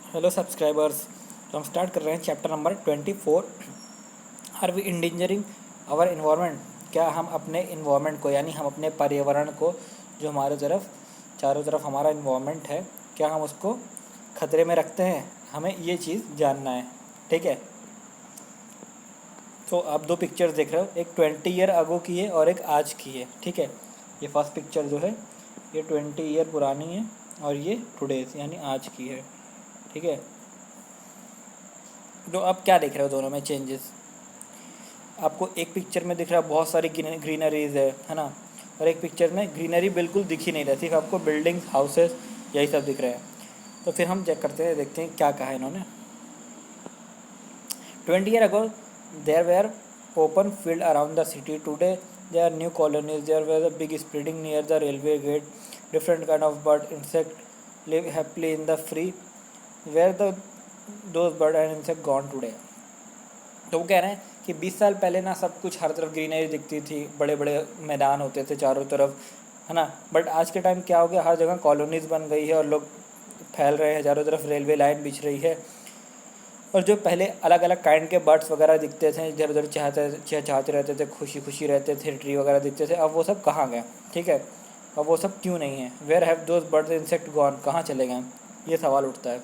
Hello subscribers. तो हम start कर रहे हैं chapter number 24। Are we endangering our environment. क्या हम अपने इन्वायरमेंट को यानी हम अपने पर्यावरण को, जो हमारे तरफ चारों तरफ हमारा इन्वायरमेंट है, क्या हम उसको खतरे में रखते हैं? हमें ये चीज़ जानना है। ठीक है, तो आप दो पिक्चर्स देख रहे हो, एक 20 ईयर अगो की है और एक आज की है। ठीक है, ये फर्स्ट पिक्चर जो है ये 20 ईयर पुरानी है और ये टुडेज यानी आज की है। ठीक है, तो आप क्या देख रहे हो दोनों में चेंजेस? आपको एक पिक्चर में दिख रहा है बहुत सारी ग्रीनरीज है ना, और एक पिक्चर में ग्रीनरी बिल्कुल दिख ही नहीं रहा, सिर्फ आपको बिल्डिंग्स, हाउसेस, यही सब दिख रहे हैं। तो फिर हम चेक करते हैं, देखते हैं क्या कहा है इन्होंने। 20 year ago there were open field around the city, today there are new colonies, there was a big spreading near the railway gate, different kind of bird insect live happily in the free, where those bird and insect gone today। तो वो कह रहे हैं कि 20 साल पहले ना सब कुछ हर तरफ ग्रीनरी दिखती थी, बड़े बड़े मैदान होते थे चारों तरफ, है ना। बट आज के टाइम क्या हो गया, हर जगह कॉलोनीज़ बन गई है और लोग फैल रहे हैं, चारों तरफ रेलवे लाइन बिछ रही है। और जो पहले अलग अलग काइंड के बर्ड्स वगैरह दिखते थे, इधर उधर चाहते रहते थे, खुशी खुशी रहते थे, ट्री वगैरह दिखते थे, अब वो सब कहाँ गए? ठीक है, अब वो सब क्यों नहीं है? Where have those birds insect gone, कहाँ चले गए? ये सवाल उठता है।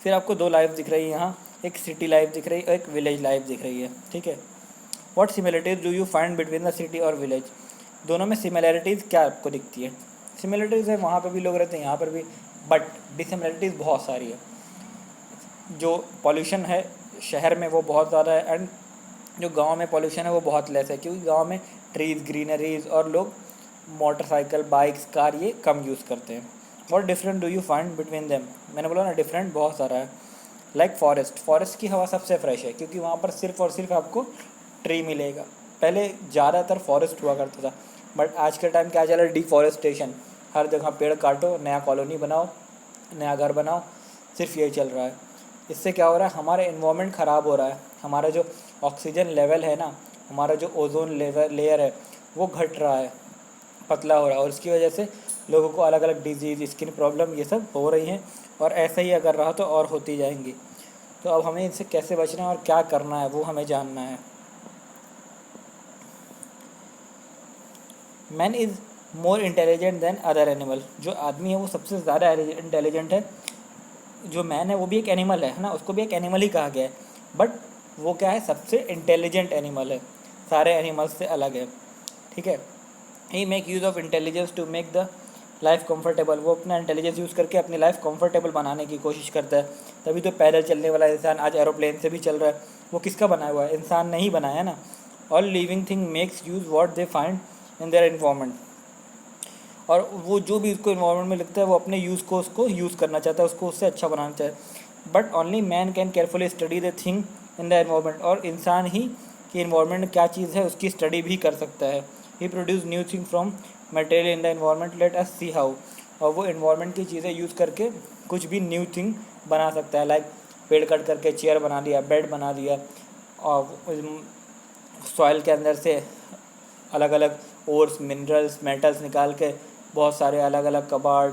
फिर आपको दो लाइफ दिख रही है यहाँ, एक सिटी लाइफ दिख रही है और एक विलेज लाइफ दिख रही है। ठीक है, what similarities do you find between the city और विलेज? दोनों में सिमिलरिटीज़ क्या आपको दिखती है? सिमिलरिटीज़ है, वहाँ पर भी लोग रहते हैं, यहाँ पर भी, बट डिसिमिलरिटीज़ बहुत सारी है। जो पॉल्यूशन है शहर में वो बहुत ज़्यादा है, एंड जो गांव में पॉल्यूशन है वो बहुत लेस है, क्योंकि गांव में ट्रीज़, ग्रीनरीज और लोग मोटरसाइकिल, बाइक्स, कार ये कम यूज़ करते हैं। और different do you find between them? मैंने बोला ना, डिफरेंट बहुत सारा है। लाइक फॉरेस्ट की हवा सबसे फ्रेश है, क्योंकि वहाँ पर सिर्फ और सिर्फ आपको ट्री मिलेगा। पहले ज़्यादातर फॉरेस्ट हुआ करता था, बट आज के टाइम क्या चला, डिफॉरेस्टेशन। हर जगह पेड़ काटो, नया कॉलोनी बनाओ, नया घर बनाओ, सिर्फ यही चल रहा है। इससे क्या हो रहा है, हमारा इन्वायरमेंट ख़राब हो रहा है, हमारा जो ऑक्सीजन लेवल है ना, हमारा जो ओजोन लेयर है वो घट रहा है, पतला हो रहा है, और इसकी वजह से लोगों को अलग अलग डिजीज़, स्किन प्रॉब्लम ये सब हो रही हैं, और ऐसा ही अगर रहा तो और होती जाएंगी। तो अब हमें इनसे कैसे बचना है और क्या करना है वो हमें जानना है। Man is more intelligent then other animal. जो आदमी है वो सबसे ज़्यादा इंटेलिजेंट है। जो मैन है वो भी एक एनिमल है ना, उसको भी एक एनिमल ही कहा गया है, बट वो क्या है, सबसे इंटेलिजेंट एनिमल है, सारे एनिमल्स से अलग है। ठीक है, he make use of intelligence to make the life comfortable. वो अपना इंटेलिजेंस यूज़ करके अपनी लाइफ कंफर्टेबल बनाने की कोशिश करता है। तभी तो पैदल चलने वाला इंसान आज एरोप्लेन से भी चल रहा है। वो किसका बनाया हुआ है? इंसान ने ही बनाया है ना। All living thing makes use what they find in their environment. और वो जो भी उसको इन्वायरमेंट में लगता है वो अपने यूज़ को उसको यूज़ करना चाहता है, उसको उससे अच्छा बनाना चाहता है। But only man can carefully study the thing in the environment. और इंसान ही कि इन्वायरमेंट क्या चीज़ है उसकी स्टडी भी कर सकता है। He produce new thing from material in the environment, let us see how. और वो इन्वायरमेंट की चीज़ें यूज़ करके कुछ भी न्यू थिंग बना सकता है। लाइक पेड़ कट करके चेयर बना दिया, बेड बना दिया, और सॉइल के अंदर से अलग अलग ओर्स, मिनरल्स, मेटल्स निकाल के बहुत सारे अलग अलग कबाड़,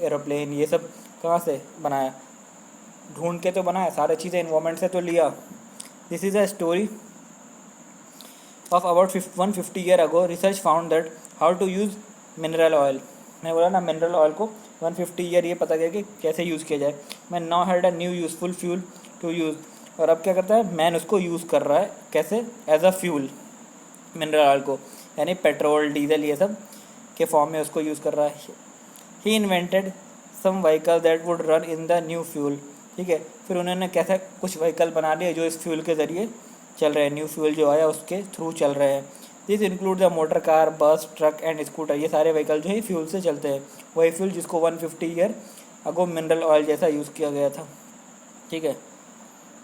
एरोप्लेन, ये सब कहाँ से बनाया? ढूंढ के तो बनाया, सारी चीज़ें इन्वायरमेंट से तो लिया। This is a story of about 150 year ago, research found that how to use mineral oil. मैं बोला ना, मिनरल ऑयल को 150 ईयर ये पता गया कि कैसे यूज़ किया जाए। मैं now had a new useful fuel to use. और अब क्या करता है, मैन उसको यूज़ कर रहा है कैसे? As a fuel, mineral oil को, यानी पेट्रोल, डीजल, ये सब के फॉर्म में उसको यूज़ कर रहा है। He invented some vehicle that would run in the new fuel. ठीक है, फिर उन्होंने कैसा कुछ व्हीकल बना लिए जो इस फ्यूल के ज़रिए चल रहे हैं, न्यू फ्यूल जो आया उसके थ्रू चल रहे हैं। This include the motor car, बस, ट्रक एंड स्कूटर। ये सारे व्हीकल जो है फ्यूल से चलते हैं, वही फ्यूल जिसको 150 ईयर अगो मिनरल ऑयल जैसा यूज़ किया गया था। ठीक है,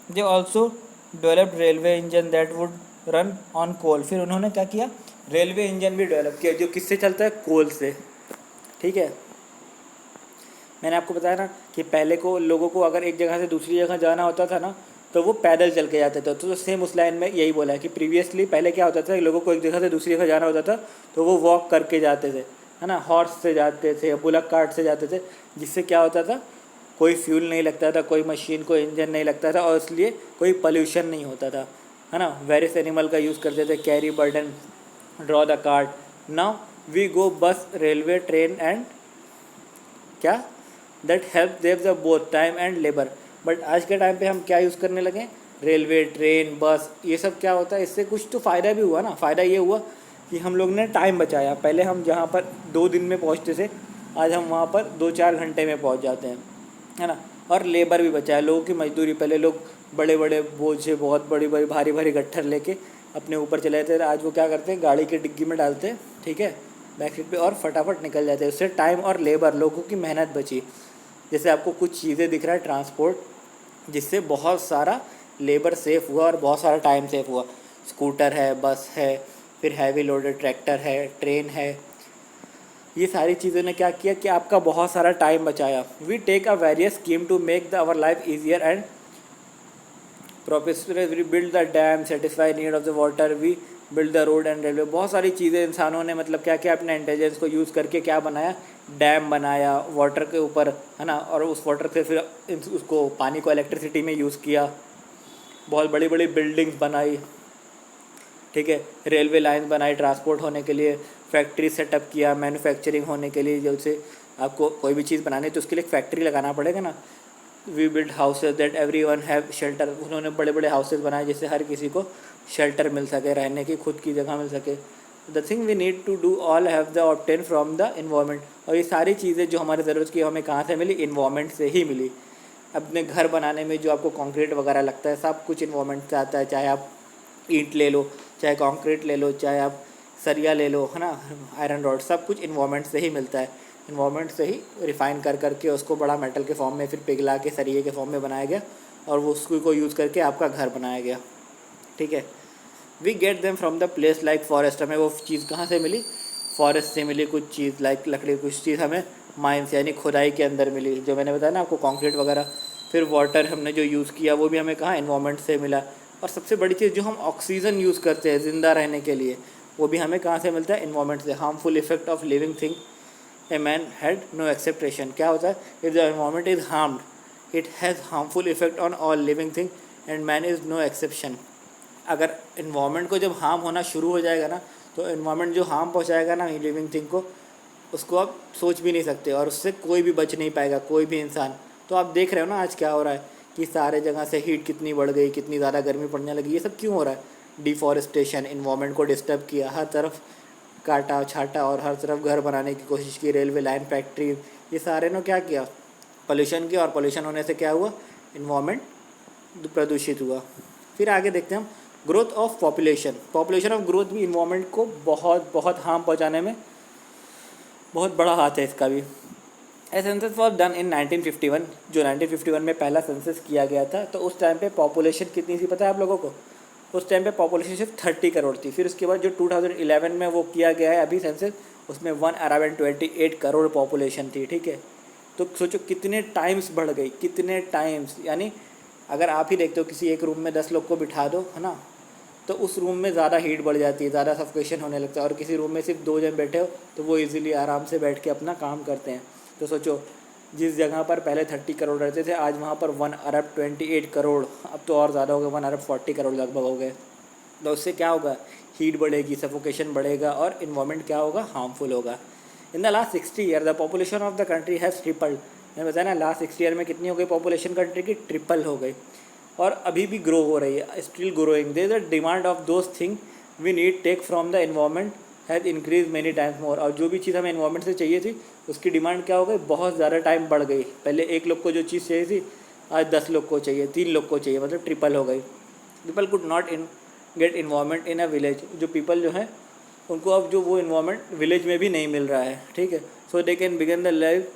they also developed railway engine that would run on coal. फिर उन्होंने क्या किया, रेलवे इंजन भी डेवलप किया जो किससे चलता है? कोल से। ठीक है, मैंने आपको बताया ना कि पहले को लोगों को अगर एक जगह से दूसरी जगह जाना होता था ना, तो वो पैदल चल के जाते थे। तो सेम उस लाइन में यही बोला है कि प्रीवियसली पहले क्या होता था कि लोगों को एक जगह से दूसरी जगह जाना होता था तो वो वॉक करके जाते थे, है ना, हॉर्स से जाते थे, बुलक कार्ट से जाते थे, जिससे क्या होता था, कोई फ्यूल नहीं लगता था, कोई मशीन, कोई इंजन नहीं लगता था, और इसलिए कोई पोल्यूशन नहीं होता था, है ना। वेरियस एनिमल का यूज़ करते थे, carry burden, draw the cart. Now we go bus, railway, train and क्या दैट हेल्प देव the both time and labour. But आज के टाइम पे हम क्या यूज़ करने लगे, रेलवे, ट्रेन, बस, ये सब क्या होता है, इससे कुछ तो फ़ायदा भी हुआ ना। फ़ायदा ये हुआ कि हम लोग ने टाइम बचाया। पहले हम जहाँ पर 2 दिन में पहुँचते थे, आज हम वहाँ पर 2-4 घंटे में पहुँच जाते हैं, है ना। और लेबर भी बचाया, लोगों की मजदूरी। पहले लोग बड़े बड़े बोझे, बहुत बड़ी बड़ी भारी भारी गट्ठर लेके अपने ऊपर चले जाते थे, आज वो क्या करते हैं, गाड़ी की डिग्गी में डालते हैं, ठीक है, बैक सीट पे, और फटाफट निकल जाते हैं। उससे टाइम और लेबर, लोगों की मेहनत बची। जैसे आपको कुछ चीज़ें दिख रहा है ट्रांसपोर्ट, जिससे बहुत सारा लेबर सेफ हुआ और बहुत सारा टाइम सेफ हुआ। स्कूटर है, बस है, फिर हैवी लोडेड ट्रैक्टर है, ट्रेन है। ये सारी चीज़ों ने क्या किया कि आपका बहुत सारा टाइम बचाया। We take a various scheme to make the our life easier and professor, we build the dam, satisfy need of the water, we build the road and railway. बहुत सारी चीज़ें इंसानों ने मतलब क्या क्या अपने इंटेलिजेंस को यूज़ करके क्या बनाया, डैम बनाया वाटर के ऊपर, है ना। और उस वाटर से फिर उसको पानी को इलेक्ट्रिसिटी में यूज़ किया, बहुत बड़ी बड़ी बिल्डिंग्स बनाई, ठीक है, रेलवे लाइन बनाई ट्रांसपोर्ट होने के लिए, फैक्ट्री सेटअप किया मैन्युफैक्चरिंग होने के लिए। जैसे आपको कोई भी चीज़ बनानी है तो उसके लिए एक फैक्ट्री लगाना पड़ेगा ना। We build houses that everyone have shelter. उन्होंने बड़े बड़े हाउसेज बनाए जिससे हर किसी को शेल्टर मिल सके, रहने की खुद की जगह मिल सके। The thing we need to do all have the obtain from the environment. और ये सारी चीज़ें जो हमारी ज़रूरत की हमें कहाँ से मिली, इन्वायरमेंट से ही मिली। अपने घर बनाने में जो आपको कंक्रीट वगैरह लगता है, सब कुछ इन्वायरमेंट से आता है। चाहे आप ईंट ले लो, चाहे कंक्रीट ले लो, चाहे आप सरिया ले लो, है ना, आयरन रॉड, सब कुछ इन्वायरमेंट से ही मिलता है। इन्वायरमेंट से ही रिफ़ाइन कर करके उसको बड़ा मेटल के फॉर्म में फिर पिघला के सरिये के फॉर्म में बनाया गया, और वो उसको को यूज़ करके आपका घर बनाया गया, ठीक है। We get them from the place like forest. हमें वो चीज़ कहाँ से मिली, फॉरेस्ट से मिली कुछ चीज़, लाइक लकड़ी, कुछ चीज़ हमें माइंस यानी खुदाई के अंदर मिली, जो मैंने बताया ना आपको, कंक्रीट वगैरह। फिर वाटर हमने जो यूज़ किया वो भी हमें कहाँ, इन्वायरमेंट से मिला। और सबसे बड़ी चीज़ जो हम ऑक्सीजन यूज़ करते हैं ज़िंदा रहने के लिए, वो भी हमें कहाँ से मिलता है, इन्वायरमेंट से। Harmful effect of living thing a man had no exception. क्या होता है, if the environment is harmed it has harmful effect on all living thing and man is no exception. अगर इन्वायरमेंट को जब हार्म होना शुरू हो जाएगा ना, तो इन्वायरमेंट जो हार्म पहुँचाएगा ना लिविंग थिंग को, उसको आप सोच भी नहीं सकते, और उससे कोई भी बच नहीं पाएगा, कोई भी इंसान। तो आप देख रहे हो ना आज क्या हो रहा है कि सारे जगह से हीट कितनी बढ़ गई, कितनी ज़्यादा गर्मी पड़ने लगी। ये सब क्यों हो रहा है, डिफॉरेस्टेशन, इन्वायरमेंट को डिस्टर्ब किया, हर तरफ काटा छाटा और हर तरफ घर बनाने की कोशिश की, रेलवे लाइन, फैक्ट्री, ये सारे ने क्या किया, पोल्यूशन किया। और पोल्यूशन होने से क्या हुआ, इन्वायरमेंट प्रदूषित हुआ। फिर आगे देखते हैं हम, growth of population. Population of growth भी इन्वायरमेंट को बहुत बहुत हार्म पहुँचाने में बहुत बड़ा हाथ है इसका भी। ए सेंसस वॉज डन इन 1951। जो 1951 में पहला सेंसस किया गया था, तो उस टाइम पे पॉपुलेशन कितनी थी पता है आप लोगों को, उस टाइम पे पॉपुलेशन सिर्फ 30 करोड़ थी। फिर उसके बाद जो 2011 में वो किया गया है अभी सेंसस, उसमें 1 अरब 28 करोड़ पॉपुलेशन थी, ठीक है। तो सोचो कितने टाइम्स बढ़ गई, कितने टाइम्स। यानी अगर आप ही देखते हो किसी एक रूम में 10 लोग को बिठा दो, है ना, तो उस रूम में ज़्यादा हीट बढ़ जाती है, ज़्यादा सफोकेशन होने लगता है। और किसी रूम में सिर्फ 2 जन बैठे हो तो वो इजीली आराम से बैठ के अपना काम करते हैं। तो सोचो जिस जगह पर पहले 30 करोड़ रहते थे, आज वहाँ पर 1 अरब 28 करोड़, अब तो और ज़्यादा हो गए, 1 अरब 40 करोड़ लगभग हो गए। तो उससे क्या होगा, हीट बढ़ेगी, सफोकेशन बढ़ेगा, और इन्वायरमेंट क्या होगा, हार्मफुल होगा। In the last 60 year the population of the country has tripled. मैंने बताया ना, लास्ट 60 ईयर में कितनी हो गई पॉपुलेशन कंट्री की, ट्रिपल हो गई। और अभी भी ग्रो हो रही है, still growing. There is a demand of those thing we need take from the environment has increase many times more. और जो भी चीज़ हमें इन्वायरमेंट से चाहिए थी, उसकी डिमांड क्या हो गई, बहुत ज़्यादा टाइम बढ़ गई। पहले 1 लोग को जो चीज़ चाहिए थी, आज 10 लोग को चाहिए, 3 लोग को चाहिए, मतलब ट्रिपल हो गई। People could not gate environment in a village. जो पीपल जो हैं उनको अब जो वो इन्वायरमेंट विलेज में भी नहीं मिल रहा है, ठीक है। So they can begin the life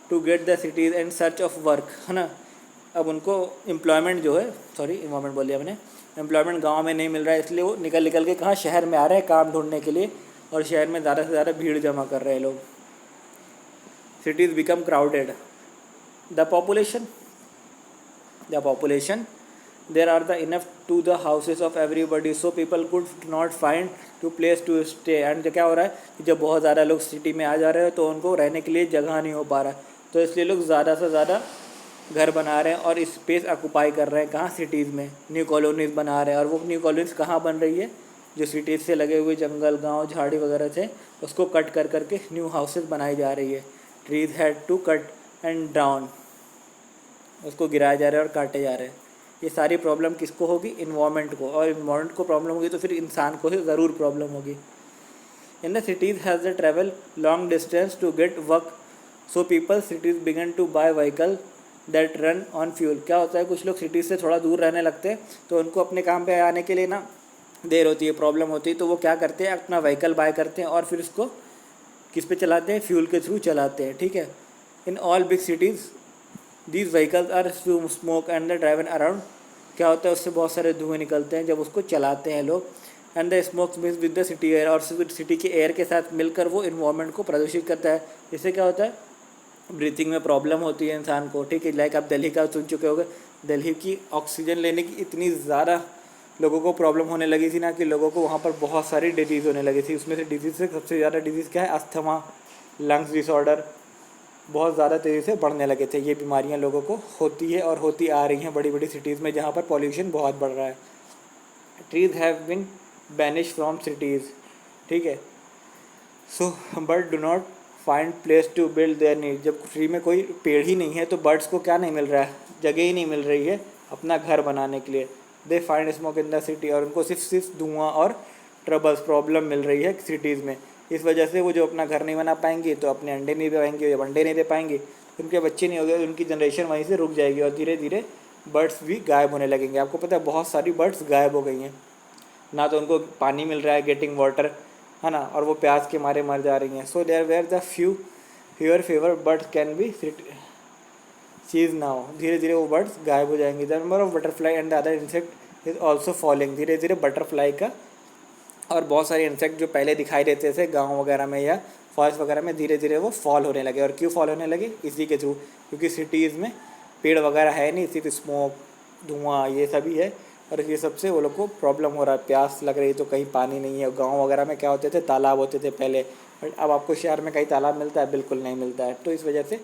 to get the cities and search of work, है ना। अब उनको एम्प्लॉयमेंट जो है, इन्वायरमेंट बोल दिया मैंने, एम्प्लॉयमेंट गांव में नहीं मिल रहा है, इसलिए वो निकल निकल के कहाँ, शहर में आ रहे हैं काम ढूंढने के लिए, और शहर में ज़्यादा से ज़्यादा भीड़ जमा कर रहे हैं लोग। cities become crowded. The population, there are the enough to the houses of everybody, so people could not find to place to stay. And क्या हो रहा है कि जब बहुत ज़्यादा लोग सिटी में आ जा रहे हैं तो उनको रहने के लिए जगह नहीं हो पा रहा है, तो इसलिए लोग ज़्यादा से ज़्यादा घर बना रहे हैं और स्पेस ऑक्यूपाई कर रहे हैं, कहाँ, सिटीज़ में न्यू कॉलोनीज़ बना रहे हैं। और वो न्यू कॉलोनीज़ कहाँ बन रही है, जो सिटीज़ से लगे हुए जंगल, गांव, झाड़ी वगैरह से उसको कट कर करके न्यू हाउसेस बनाई जा रही है। Trees had to cut and down, उसको गिराया जा रहा है और काटे जा रहे हैं। ये सारी प्रॉब्लम किसको होगी, इन्वायरमेंट को, और इन्वायरमेंट को प्रॉब्लम होगी तो फिर इंसान को ही ज़रूर प्रॉब्लम होगी। In the cities has to travel long distance to get work, so people cities begin to buy vehicle that run on fuel। क्या होता है, कुछ लोग सिटीज़ से थोड़ा दूर रहने लगते हैं तो उनको अपने काम पे आने के लिए ना देर होती है, प्रॉब्लम होती है, तो वो क्या करते हैं, अपना व्हीकल बाय करते हैं और फिर उसको किस पे चलाते हैं, फ्यूल के थ्रू चलाते हैं। ठीक है। In all big cities these vehicles are smoke and the driven around. क्या होता है, उससे बहुत सारे धुएँ निकलते हैं जब उसको चलाते हैं लोग। And the smoke mix with the city air, और सिटी के एयर के साथ मिलकर वो इन्वायरमेंट को प्रदूषित करता है। इससे क्या होता है, ब्रीथिंग में प्रॉब्लम होती है इंसान को। ठीक है। लाइक आप दिल्ली का सुन चुके होंगे, दिल्ली की ऑक्सीजन लेने की इतनी ज़्यादा लोगों को प्रॉब्लम होने लगी थी ना कि लोगों को वहाँ पर बहुत सारी डिजीज़ होने लगी थी। उसमें से डिजीज़ से सबसे ज़्यादा डिजीज़ क्या है, अस्थमा, लंग्स डिसऑर्डर, बहुत ज़्यादा तेज़ी से बढ़ने लगे थे। ये बीमारियाँ लोगों को होती है और होती आ रही हैं बड़ी बड़ी सिटीज़ में जहाँ पर पॉल्यूशन बहुत बढ़ रहा है। Trees have been banish from cities. ठीक है। So but do not find place to build their need. जब ट्री में कोई पेड़ ही नहीं है तो बर्ड्स को क्या नहीं मिल रहा है, जगह ही नहीं मिल रही है अपना घर बनाने के लिए। They find smoke in the city, और उनको सिर्फ धुआं और ट्रबल्स, प्रॉब्लम मिल रही है सिटीज़ में। इस वजह से वो जो अपना घर नहीं बना पाएंगी तो अपने अंडे नहीं दे पाएंगे, जब अंडे नहीं दे पाएंगे उनके बच्चे नहीं हो गए, उनकी जनरेशन वहीं से रुक जाएगी और धीरे धीरे बर्ड्स भी गायब होने लगेंगे। आपको पता है बहुत सारी बर्ड्स गायब हो गई हैं, ना तो उनको पानी मिल रहा है, गेटिंग वाटर, है ना, और वो प्यास के मारे मर जा रही हैं। So there were the fewer favour birds can be चीज़ नाउ। धीरे धीरे वो बर्ड्स गायब हो जाएंगे। The number of butterfly and the other insect is also falling. धीरे धीरे बटरफ्लाई का और बहुत सारे इंसेक्ट जो पहले दिखाई देते थे गाँव वगैरह में या फॉरेस्ट वगैरह में, धीरे धीरे वो फॉल होने लगे। और क्यों फॉल होने लगे, इसी के थ्रू, क्योंकि सिटीज़ में पेड़ वगैरह है नहीं, सिर्फ स्मोक, धुआं, ये सभी है, और ये सबसे वो लोग को प्रॉब्लम हो रहा है। प्यास लग रही तो कहीं पानी नहीं है। गांव वगैरह में क्या होते थे, तालाब होते थे पहले, बट अब आपको शहर में कहीं तालाब मिलता है, बिल्कुल नहीं मिलता है। तो इस वजह से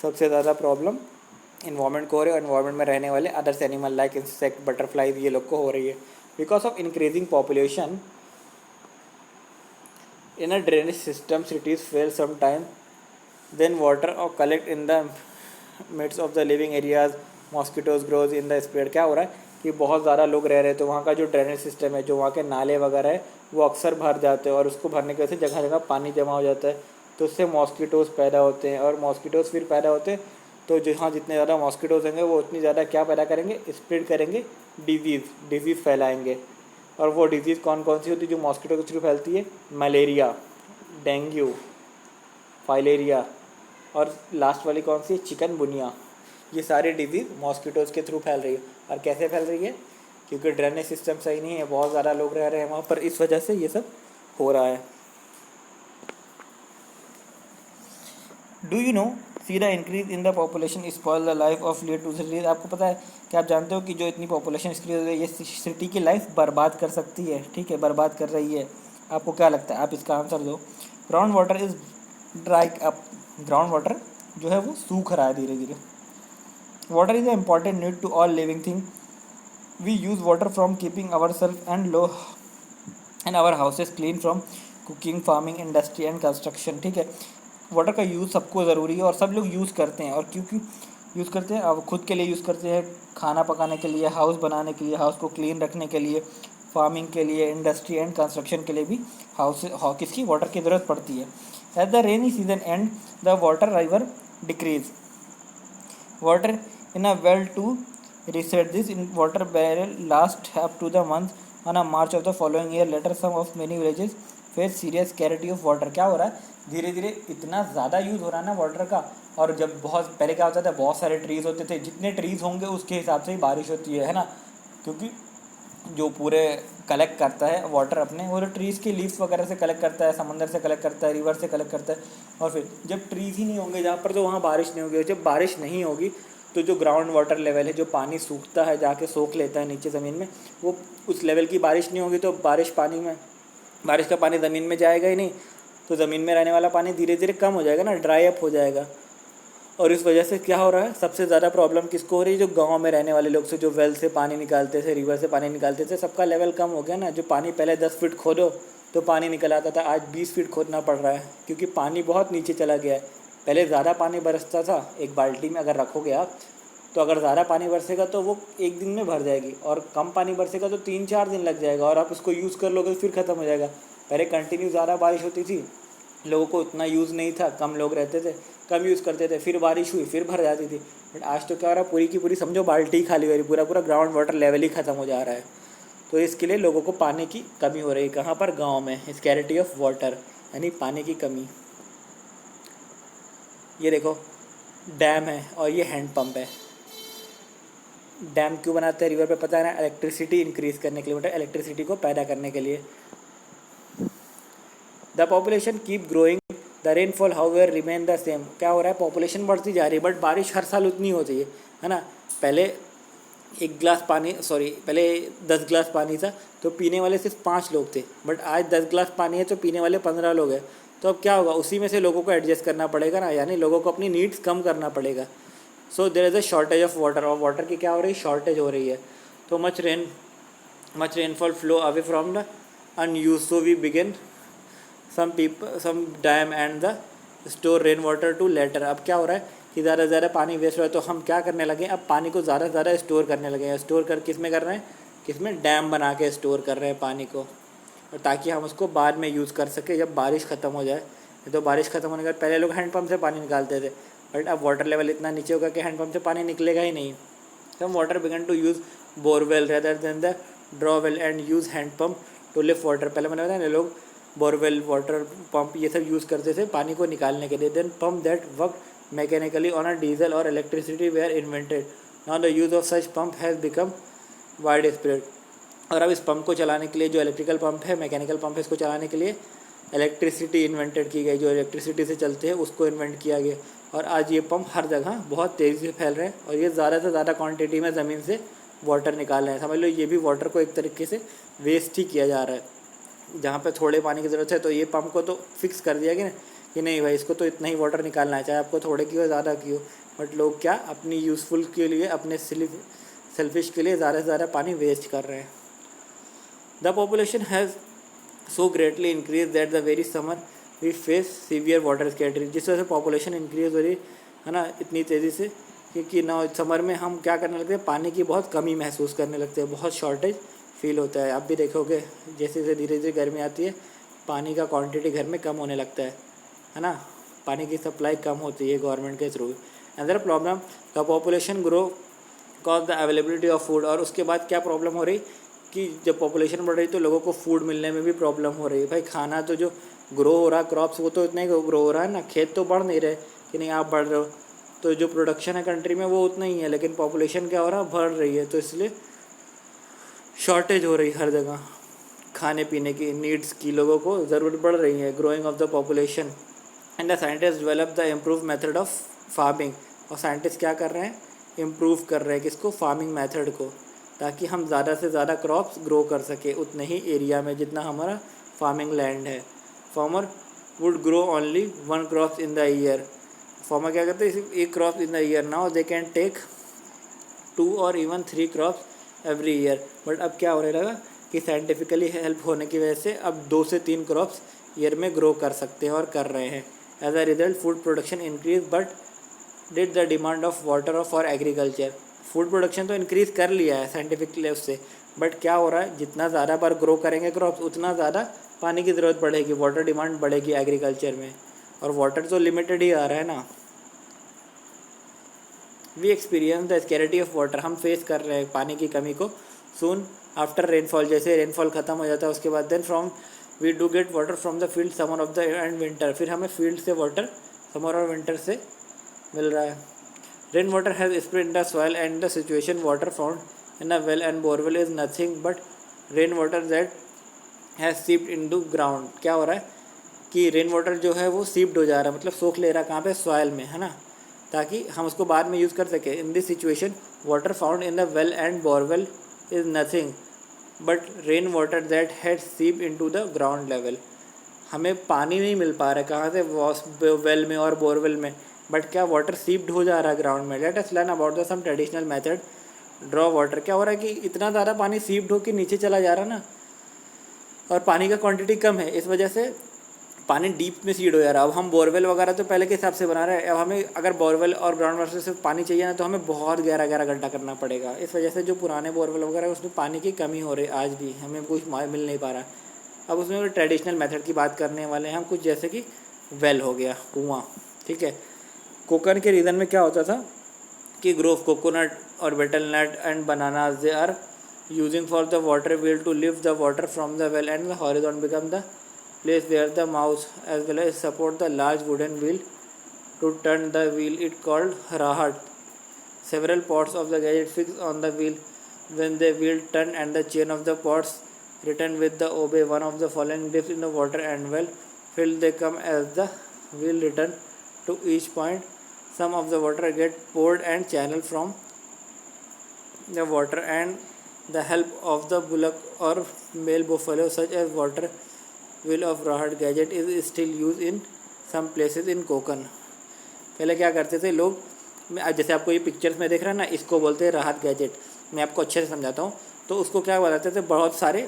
सबसे ज़्यादा प्रॉब्लम इन्वायरमेंट को हो रही है, और इन्वायरमेंट में रहने वाले others animal like insect, butterflies, ये लोग को हो रही है। Because of increasing population in a drainage system, cities fail sometime, then water or collect in the midst of the living areas, mosquitoes grows in the spread। क्या हो रहा है कि बहुत ज़्यादा लोग रह रहे हैं तो वहाँ का जो ड्रेनेज सिस्टम है, जो वहाँ के नाले वगैरह है, वो अक्सर भर जाते हैं, और उसको भरने की वजह से जगह जगह पानी जमा हो जाता है, तो उससे मॉस्किटोज़ पैदा होते हैं, और मॉस्किटोज़ फिर पैदा होते हैं तो जहाँ जितने ज़्यादा मॉस्किटोज़ होंगे वो उतनी ज़्यादा क्या पैदा करेंगे, स्प्रेड करेंगे, डिजीज़ फैलाएंगे। और वो डिजीज़ कौन कौन सी होती है जो मॉस्किटो के थ्रू फैलती है, मलेरिया, डेंगू, फाइलेरिया, और लास्ट वाली कौन सी, चिकनगुनिया। ये सारी डिजीज़ मॉस्किटोज़ के थ्रू फैल रही है। और कैसे फैल रही है, क्योंकि ड्रेनेज सिस्टम सही नहीं है, बहुत ज़्यादा लोग रह रहे हैं वहाँ पर, इस वजह से ये सब हो रहा है। Do you know see the increase in the population spoil the life of lead to cities. आपको पता है कि आप जानते हो कि जो इतनी पॉपुलेशन इंक्रीज हो रही है ये सिटी की लाइफ बर्बाद कर सकती है। ठीक है, बर्बाद कर रही है। आपको क्या लगता है, आप इसका आंसर दो। Ground water is dry up. Ground water जो है वो सूख रहा है धीरे धीरे। Water is a important need to all living thing. We use water from keeping our self and low and our houses clean from cooking, farming, industry and construction. ठीक है, वाटर का यूज़ सबको ज़रूरी है और सब लोग यूज़ करते हैं। और क्योंकि यूज़ करते हैं, अब खुद के लिए यूज़ करते हैं, खाना पकाने के लिए, हाउस बनाने के लिए, हाउस को क्लीन रखने के लिए, फार्मिंग के लिए, इंडस्ट्री एंड कंस्ट्रक्शन के लिए भी किसकी वाटर की ज़रूरत पड़ती है। At the rainy season and the water river decrease water in a well to reset this in water barrel last up to the month on a March of the following year. Later some of many villages face serious scarcity of water। क्या हो रहा है, धीरे धीरे इतना ज़्यादा use हो रहा है ना वाटर का। और जब बहुत पहले क्या होता था, बहुत सारे ट्रीज़ होते थे, जितने ट्रीज़ होंगे उसके हिसाब से ही बारिश होती है ना, क्योंकि जो पूरे कलेक्ट करता है वाटर अपने, वो ट्रीज़ के लीव्स वगैरह से कलेक्ट करता है, समंदर से कलेक्ट करता है, रिवर से कलेक्ट करता है। और फिर जब ट्रीज़ ही नहीं होंगे जहाँ पर, तो वहाँ बारिश नहीं होगी। जब बारिश नहीं होगी तो जो ग्राउंड वाटर लेवल है, जो पानी सूखता है, जाके सोख लेता है नीचे ज़मीन में, वो उस लेवल की बारिश नहीं होगी तो बारिश का पानी ज़मीन में जाएगा ही नहीं, तो ज़मीन में रहने वाला पानी धीरे धीरे कम हो जाएगा ना, ड्राई अप हो जाएगा। और इस वजह से क्या हो रहा है, सबसे ज़्यादा प्रॉब्लम किसको हो रही है, जो गांव में रहने वाले लोग से, जो वेल से पानी निकालते थे, रिवर से पानी निकालते थे, सबका लेवल कम हो गया ना। जो पानी पहले 10 फीट खोदो तो पानी निकल आता था, आज 20 फीट खोदना पड़ रहा है, क्योंकि पानी बहुत नीचे चला गया है। पहले ज़्यादा पानी बरसता था, एक बाल्टी में अगर रखोगे आप, तो अगर ज़्यादा पानी बरसेगा तो वो एक दिन में भर जाएगी, और कम पानी बरसेगा तो 3-4 दिन लग जाएगा, और आप उसको यूज़ कर लोगे तो फिर ख़त्म हो जाएगा। पहले कंटिन्यू ज़्यादा बारिश होती थी, लोगों को उतना यूज़ नहीं था, कम लोग रहते थे, कम यूज़ करते थे, फिर बारिश हुई फिर भर जाती थी। बट आज तो क्या हो रहा है, पूरी की पूरी समझो बाल्टी खाली हो रही, पूरा पूरा ग्राउंड वाटर लेवल ही ख़त्म हो जा रहा है। तो इसके लिए लोगों को पानी की कमी हो रही है। कहाँ पर? गाँव में। स्कैरिटी ऑफ वाटर, यानी पानी की कमी। ये देखो डैम है और ये हैंड पंप है। डैम क्यों बनाते हैं रिवर पे? पता है ना, इलेक्ट्रिसिटी इंक्रीज़ करने के लिए, मतलब इलेक्ट्रिसिटी को पैदा करने के लिए। The population keep growing, the rainfall however remain the same. क्या हो रहा है, पॉपुलेशन बढ़ती जा रही है बट बारिश हर साल उतनी होती है ना। पहले 10 गिलास पानी था तो पीने वाले सिर्फ 5 लोग थे, बट आज 10 गिलास पानी है तो पीने वाले 15 लोग हैं। तो अब क्या होगा, उसी में से लोगों को एडजस्ट करना पड़ेगा ना, यानी लोगों को अपनी नीड्स कम करना पड़ेगा। So there is a shortage of water, और वाटर की क्या हो रही है, शॉर्टेज हो रही है। Too much rainfall flow away from the unused, so we begin some dam and the store rain water to later. अब क्या हो रहा है कि ज़्यादा से ज़्यादा पानी वेस्ट हो रहा है, तो हम क्या करने लगे, अब पानी को ज़्यादा से ज़्यादा स्टोर करने लगे हैं। स्टोर कर किस में कर रहे हैं, किस में, डैम बना के स्टोर कर रहे हैं पानी को, और ताकि हम उसको बाद में यूज़ कर सकें जब बारिश ख़त्म हो जाए। तो बारिश ख़त्म होने के बाद पहले लोग हैंडपम्प से पानी निकालते थे, बट अब वाटर लेवल इतना नीचे होगा कि हैंडपम्प से पानी निकलेगा ही नहीं। तो water began to use borewell rather than the draw well and use handpump to lift water. पहले मैंने बताया ना, लोग बोरवेल, वाटर पंप ये सब यूज़ करते थे पानी को निकालने के लिए। Then pump that work mechanically on a diesel और electricity were invented. Now the use of such pump has become widespread. और अब इस पंप को चलाने के लिए, जो इलेक्ट्रिकल पंप है, मैकेनिकल पंप है, इसको चलाने के लिए इलेक्ट्रिसिटी इन्वेंटेड की गई, जो इलेक्ट्रिसिटी से चलते हैं उसको इन्वेंट किया गया। और आज ये पंप हर जगह बहुत तेज़ी से फैल रहे हैं, और ये ज़्यादा से ज़्यादा क्वांटिटी में ज़मीन से वाटर निकाल रहे हैं। समझ लो ये भी वाटर को एक तरीके से वेस्ट ही किया जा रहा है। जहाँ पे थोड़े पानी की ज़रूरत है तो ये पंप को तो फिक्स कर दिया गया ना कि नहीं भाई, इसको तो इतना ही वाटर निकालना है, चाहे आपको थोड़े की हो ज़्यादा की हो। बट लोग क्या, अपनी यूज़फुल के लिए, अपने सेल्फिश के लिए ज़्यादा से ज़्यादा पानी वेस्ट कर रहे हैं। The population has so greatly increase that the very summer we face severe water scattering. जिस वजह से पॉपुलेशन इंक्रीज हो रही है ना इतनी तेज़ी से, क्योंकि ना समर में हम क्या करने लगते हैं, पानी की बहुत कमी महसूस करने लगते हैं, बहुत शॉर्टेज फील होता है। आप भी देखोगे जैसे जैसे धीरे धीरे गर्मी आती है, पानी का क्वांटिटी घर में कम होने लगता है ना। पानी की सप्लाई कम होती है गवर्नमेंट के through. Other problem, the population grow cause the availability of food. और उसके बाद क्या प्रॉब्लम हो रही कि जब पॉपुलेशन बढ़ रही तो लोगों को फूड मिलने में भी प्रॉब्लम हो रही है। भाई खाना तो जो ग्रो हो रहा है, क्रॉप्स, वो तो इतना ही ग्रो हो रहा है ना, खेत तो बढ़ नहीं रहे कि नहीं आप बढ़ रहे हो, तो जो प्रोडक्शन है कंट्री में वो उतना ही है, लेकिन पॉपुलेशन क्या हो रहा है, बढ़ रही है। तो इसलिए शॉर्टेज हो रही हर जगह, खाने पीने की नीड्स की लोगों को ज़रूरत बढ़ रही है। Growing of the population and the scientist develop the improve method of farming. और साइंटिस्ट क्या कर रहे हैं, इम्प्रूव कर रहे हैं किसको, फार्मिंग मेथड को, ताकि हम ज़्यादा से ज़्यादा क्रॉप्स ग्रो कर सके उतने ही एरिया में जितना हमारा फार्मिंग लैंड है। Farmer would grow only 1 crop in the year. Farmer क्या करते हैं, सिर्फ 1 crop in the year. Now they can take 2 और even 3 crops every year. But अब क्या होने लगा कि साइंटिफिकली हेल्प होने की वजह से अब 2 से 3 क्रॉप्स ईयर में ग्रो कर सकते हैं और कर रहे हैं। As a result food production increase but did the demand of water for agriculture. Food production तो इंक्रीज़ कर लिया है साइंटिफिक लेवल से, बट क्या हो रहा है, जितना ज़्यादा बार ग्रो करेंगे क्रॉप्स उतना ज़्यादा पानी की ज़रूरत बढ़ेगी, वाटर डिमांड बढ़ेगी एग्रीकल्चर में, और वाटर तो लिमिटेड ही आ रहा है ना। We experience the scarcity of water, हम फेस कर रहे हैं पानी की कमी को। सून आफ्टर रेनफॉल, जैसे रेनफॉल ख़त्म हो जाता है उसके बाद then from we do get water from the field summer of the end winter. फिर हमें फील्ड से वाटर समर और विंटर से मिल रहा है। Rain water has spread in the soil and the situation water found in a well and borewell is nothing but rain water that has seeped into ground. क्या हो रहा है कि रेन वाटर जो है वो सीप्ड हो जा रहा है, मतलब सोख ले रहा है कहाँ पे, सॉइल में, है ना, ताकि हम उसको बाद में यूज़ कर सकें। In this situation water found in the well and borewell is nothing but rain water that had सीप इनटू द ग्राउंड लेवल। हमें पानी नहीं मिल पा रहा है कहाँ से, वेल में और बोरवेल में, बट क्या वाटर सीप्ड हो जा रहा है ग्राउंड में। Let us learn about the some traditional method draw water. क्या हो रहा है कि इतना ज़्यादा पानी सीप्ड हो के नीचे चला जा रहा है ना, और पानी का क्वांटिटी कम है, इस वजह से पानी डीप में सीड हो जा रहा है। अब हम बोरवेल वगैरह तो पहले के हिसाब से बना रहे हैं, अब हमें अगर बोरवेल और ग्राउंड वाटर से पानी चाहिए ना तो हमें बहुत गहरा गहरा गड्ढा करना पड़ेगा। इस वजह से जो पुराने बोरवेल वगैरह उसमें पानी की कमी हो रही है, आज भी हमें कुछ मिल नहीं पा रहा। अब उसमें ट्रेडिशनल मेथड की बात करने वाले हैं हम कुछ, जैसे कि वेल हो गया, कुआँ, ठीक है। कोकन के रीजन में क्या होता था कि ग्रोव कोकोनट और betel nut and banana they are using for the water wheel to lift the water from the well, and the horizon become the place where the mouse as well as support the large wooden wheel to turn the wheel. It called rahat. Several pots of the gadget fixed on the wheel. When the wheel turned and the chain of the pots returned with the obey one of the following dips in the water and well filled, they come as the wheel return to each point. Some of the water get poured and channeled from the water and the help of the bullock or male buffalo, such as water wheel of rahat gadget is still used in some places in Konkan. पहले क्या करते थे लोग, जैसे आपको ये pictures में देख रहे हैं ना, इसको बोलते हैं राहत गैजेट। मैं आपको अच्छे से समझाता हूँ। तो उसको क्या बताते थे, बहुत सारे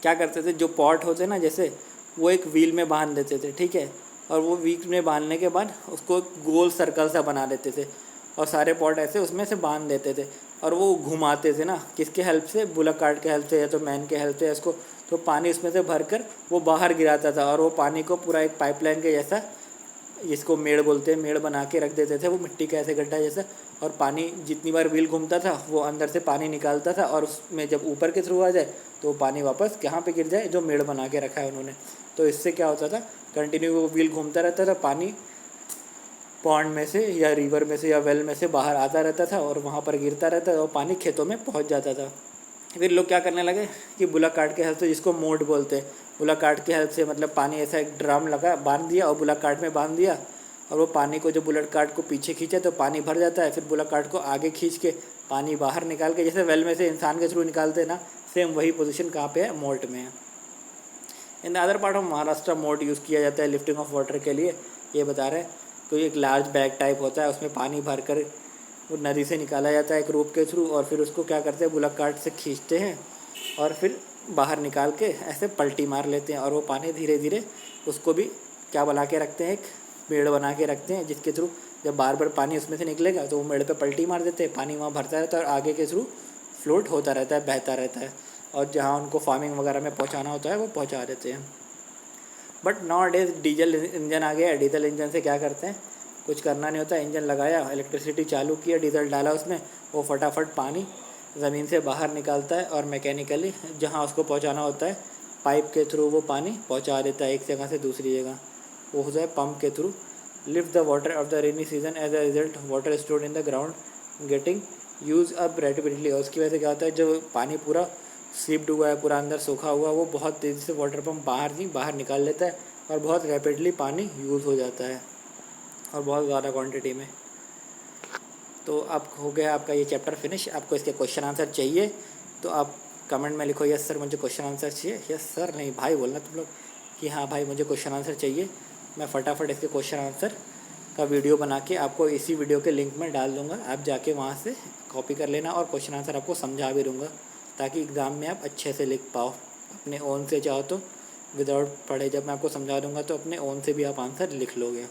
क्या करते थे, जो पॉट होते हैं ना जैसे, वो एक व्हील में बांध देते थे, ठीक है। और वो व्हील में बांधने के बाद उसको गोल सर्कल सा बना देते थे और सारे पॉट ऐसे उसमें से बांध देते थे और वो घुमाते थे ना, किसके हेल्प से, बुलक कार्ट के हेल्प से या तो मैन के हेल्प से इसको। तो पानी उसमें से भरकर वो बाहर गिराता था और वो पानी को पूरा एक पाइपलाइन के जैसा, जिसको मेड़ बोलते हैं, मेड़ बना के रख देते थे, वो मिट्टी का ऐसे गड्ढा जैसा। और पानी जितनी बार व्हील घूमता था वो अंदर से पानी निकालता था और उसमें जब ऊपर के थ्रू आ जाए तो पानी वापस कहाँ पे गिर जाए, जो मेड़ बना के रखा है उन्होंने। तो इससे क्या होता था, कंटिन्यू वो व्हील घूमता रहता था, पानी पॉन्ड में से या रिवर में से या वेल में से बाहर आता रहता था और वहाँ पर गिरता रहता था और पानी खेतों में पहुँच जाता था। फिर लोग क्या करने लगे कि बुलक कार्ट के हेल्प से, जिसको मोड बोलते हैं, बुलक कार्ट के हेल्प से मतलब पानी ऐसा एक ड्रम लगा बांध दिया और बुलक कार्ट में बांध दिया और वो पानी को, जो बुलक कार्ट को पीछे खींचे तो पानी भर जाता है। फिर बुलक कार्ट को आगे खींच के पानी बाहर निकाल के, जैसे वेल में से इंसान के थ्रू निकालते हैं ना, सेम वही पोजीशन कहाँ पे है, मोल्ट में है। In the other part of Maharashtra mode use किया जाता है लिफ्टिंग ऑफ वाटर के लिए, ये बता रहे हैं। तो एक लार्ज बैग टाइप होता है, उसमें पानी भर कर वो नदी से निकाला जाता है एक रोप के थ्रू और फिर उसको क्या करते हैं, बुलक कार्ट से खींचते हैं और फिर बाहर निकाल के ऐसे पलटी मार लेते हैं और वो पानी धीरे धीरे उसको भी क्या बना के रखते हैं, एक मेड़ बना के रखते हैं, जिसके थ्रू जब बार बार पानी उसमें से निकलेगा तो वो मेड़ पे पलटी मार देते हैं, पानी वहाँ भरता रहता है और आगे के थ्रू फ्लोट होता रहता है, बहता रहता है और जहाँ उनको फार्मिंग वगैरह में पहुँचाना होता है वो पहुँचा देते हैं। But nowadays diesel engine आ गया है। डीजल इंजन से क्या करते हैं, कुछ करना नहीं होता, इंजन लगाया, इलेक्ट्रिसिटी चालू किया, डीजल डाला उसमें, वो फटाफट पानी ज़मीन से बाहर निकालता है और मैकेनिकली जहाँ उसको पहुँचाना होता है पाइप के थ्रू वो पानी पहुँचा देता है एक जगह से दूसरी जगह, वो हो जाए पंप के through. Lift the water of the rainy season, as a result water stored in the ground getting use up rapidly. और उसकी वजह से क्या होता है, जो पानी पूरा सीप्ड हुआ है, पूरा अंदर सूखा हुआ, वो बहुत तेज़ी से वाटर पम्प बाहर निकाल लेता है और बहुत रैपिडली पानी यूज़ हो जाता है और बहुत ज़्यादा क्वांटिटी में। तो अब हो गया आपका ये चैप्टर फिनिश। आपको इसके क्वेश्चन आंसर चाहिए तो आप कमेंट में लिखो यस सर मुझे क्वेश्चन आंसर चाहिए। यस सर नहीं भाई बोलना तुम लोग कि हाँ भाई मुझे क्वेश्चन आंसर चाहिए। मैं फटाफट इसके क्वेश्चन आंसर का वीडियो बना के आपको इसी वीडियो के लिंक में डाल दूँगा, आप जाके वहाँ से कॉपी कर लेना और क्वेश्चन आंसर आपको समझा भी दूँगा ताकि एग्ज़ाम में आप अच्छे से लिख पाओ अपने ओन से। चाहो तो विदाउट पढ़े जब मैं आपको समझा दूँगा तो अपने ओन से भी आप आंसर लिख लोगे।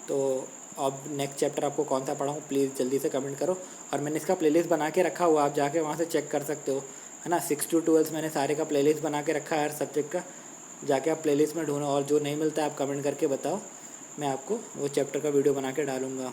तो अब नेक्स्ट चैप्टर आपको कौन सा पढ़ाऊँ प्लीज़ जल्दी से कमेंट करो। और मैंने इसका प्लेलिस्ट बना के रखा हुआ, आप जाके वहाँ से चेक कर सकते हो, है ना। 6 to 12 मैंने सारे का प्लेलिस्ट बना के रखा है हर सब्जेक्ट का, जाके आप प्लेलिस्ट में ढूंढो और जो नहीं मिलता है आप कमेंट करके बताओ, मैं आपको वो चैप्टर का वीडियो बना के डालूँगा।